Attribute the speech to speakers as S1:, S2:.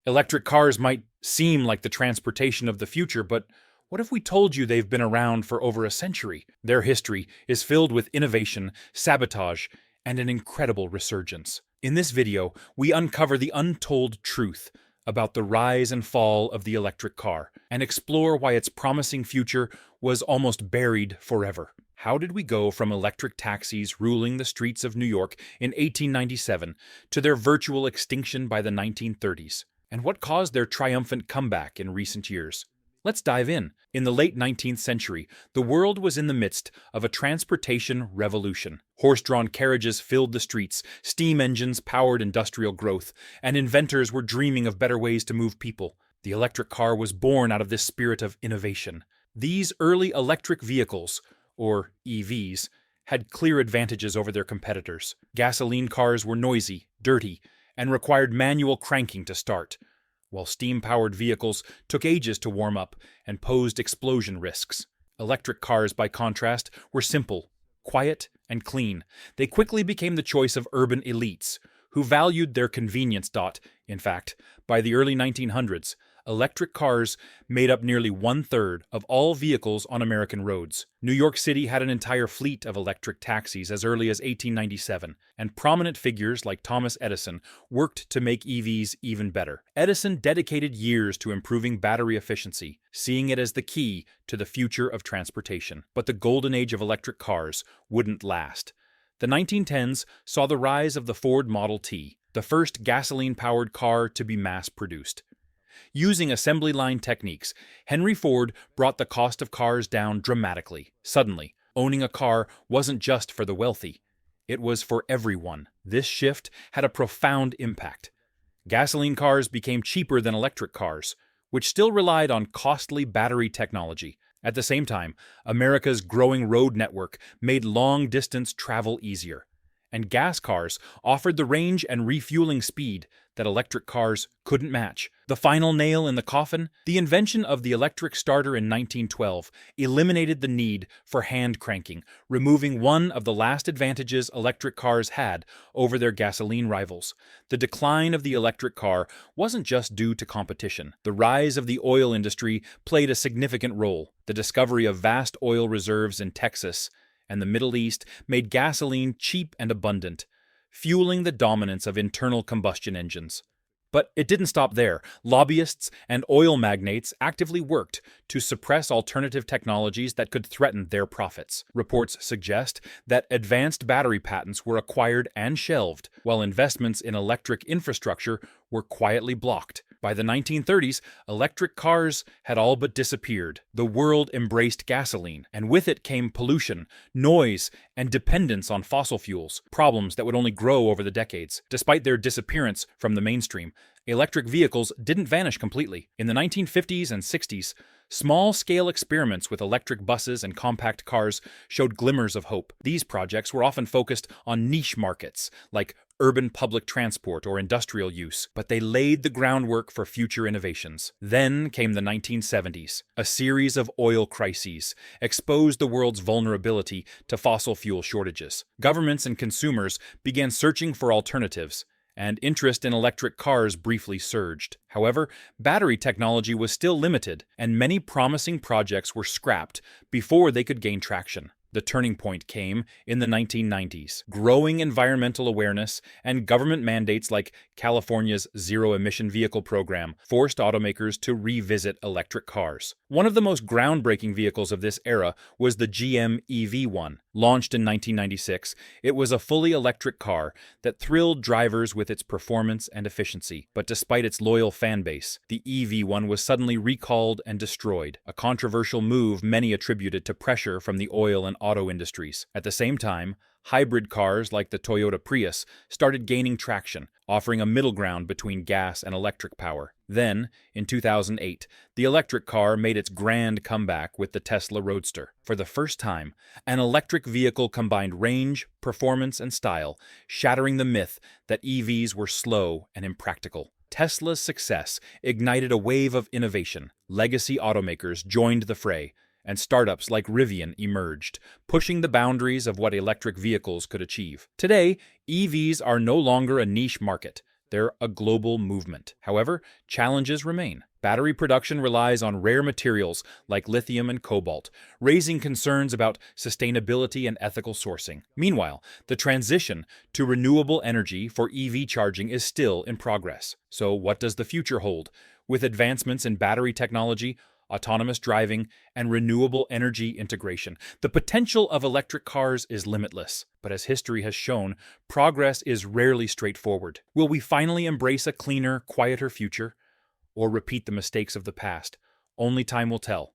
S1: Electric cars might seem like the transportation of the future, but what if we told you they've been around for over a century? Their history is filled with innovation, sabotage, and an incredible resurgence. In this video, we uncover the untold truth about the rise and fall of the electric car and explore why its promising future was almost buried forever. How did we go from electric taxis ruling the streets of New York in 1897 to their virtual extinction by the 1930s? And what caused their triumphant comeback in recent years? Let's dive in. In the late 19th century, the world was in the midst of a transportation revolution. Horse-drawn carriages filled the streets, steam engines powered industrial growth, and inventors were dreaming of better ways to move people. The electric car was born out of this spirit of innovation. These early electric vehicles, or EVs, had clear advantages over their competitors. Gasoline cars were noisy, dirty, and required manual cranking to start, while steam-powered vehicles took ages to warm up and posed explosion risks. Electric cars, by contrast, were simple, quiet, and clean. They quickly became the choice of urban elites, who valued their convenience. In fact, by the early 1900s, electric cars made up nearly one-third of all vehicles on American roads. New York City had an entire fleet of electric taxis as early as 1897, and prominent figures like Thomas Edison worked to make EVs even better. Edison dedicated years to improving battery efficiency, seeing it as the key to the future of transportation. But the golden age of electric cars wouldn't last. The 1910s saw the rise of the Ford Model T, the first gasoline-powered car to be mass-produced. Using assembly line techniques, Henry Ford brought the cost of cars down dramatically. Suddenly, owning a car wasn't just for the wealthy. It was for everyone. This shift had a profound impact. Gasoline cars became cheaper than electric cars, which still relied on costly battery technology. At the same time, America's growing road network made long-distance travel easier, and gas cars offered the range and refueling speed that electric cars couldn't match. The final nail in the coffin? The invention of the electric starter in 1912 eliminated the need for hand cranking, removing one of the last advantages electric cars had over their gasoline rivals. The decline of the electric car wasn't just due to competition. The rise of the oil industry played a significant role. The discovery of vast oil reserves in Texas and the Middle East made gasoline cheap and abundant, fueling the dominance of internal combustion engines. But it didn't stop there. Lobbyists and oil magnates actively worked to suppress alternative technologies that could threaten their profits. Reports suggest that advanced battery patents were acquired and shelved, while investments in electric infrastructure were quietly blocked. By the 1930s, electric cars had all but disappeared. The world embraced gasoline, and with it came pollution, noise, and dependence on fossil fuels, problems that would only grow over the decades. Despite their disappearance from the mainstream, electric vehicles didn't vanish completely. In the 1950s and 60s, small-scale experiments with electric buses and compact cars showed glimmers of hope. These projects were often focused on niche markets, like urban public transport or industrial use, but they laid the groundwork for future innovations. Then came the 1970s. A series of oil crises exposed the world's vulnerability to fossil fuel shortages. Governments and consumers began searching for alternatives, and interest in electric cars briefly surged. However, battery technology was still limited, and many promising projects were scrapped before they could gain traction. The turning point came in the 1990s. Growing environmental awareness and government mandates like California's Zero-Emission Vehicle program forced automakers to revisit electric cars. One of the most groundbreaking vehicles of this era was the GM EV1. Launched in 1996, it was a fully electric car that thrilled drivers with its performance and efficiency. But despite its loyal fan base, the EV1 was suddenly recalled and destroyed, a controversial move many attributed to pressure from the oil and auto industries. At the same time, hybrid cars like the Toyota Prius started gaining traction, offering a middle ground between gas and electric power. Then, in 2008, the electric car made its grand comeback with the Tesla Roadster. For the first time, an electric vehicle combined range, performance, and style, shattering the myth that EVs were slow and impractical. Tesla's success ignited a wave of innovation. Legacy automakers joined the fray, and startups like Rivian emerged, pushing the boundaries of what electric vehicles could achieve. Today, EVs are no longer a niche market. They're a global movement. However, challenges remain. Battery production relies on rare materials like lithium and cobalt, raising concerns about sustainability and ethical sourcing. Meanwhile, the transition to renewable energy for EV charging is still in progress. So, what does the future hold? With advancements in battery technology, autonomous driving, and renewable energy integration, the potential of electric cars is limitless. But as history has shown, progress is rarely straightforward. Will we finally embrace a cleaner, quieter future? Or repeat the mistakes of the past? Only time will tell.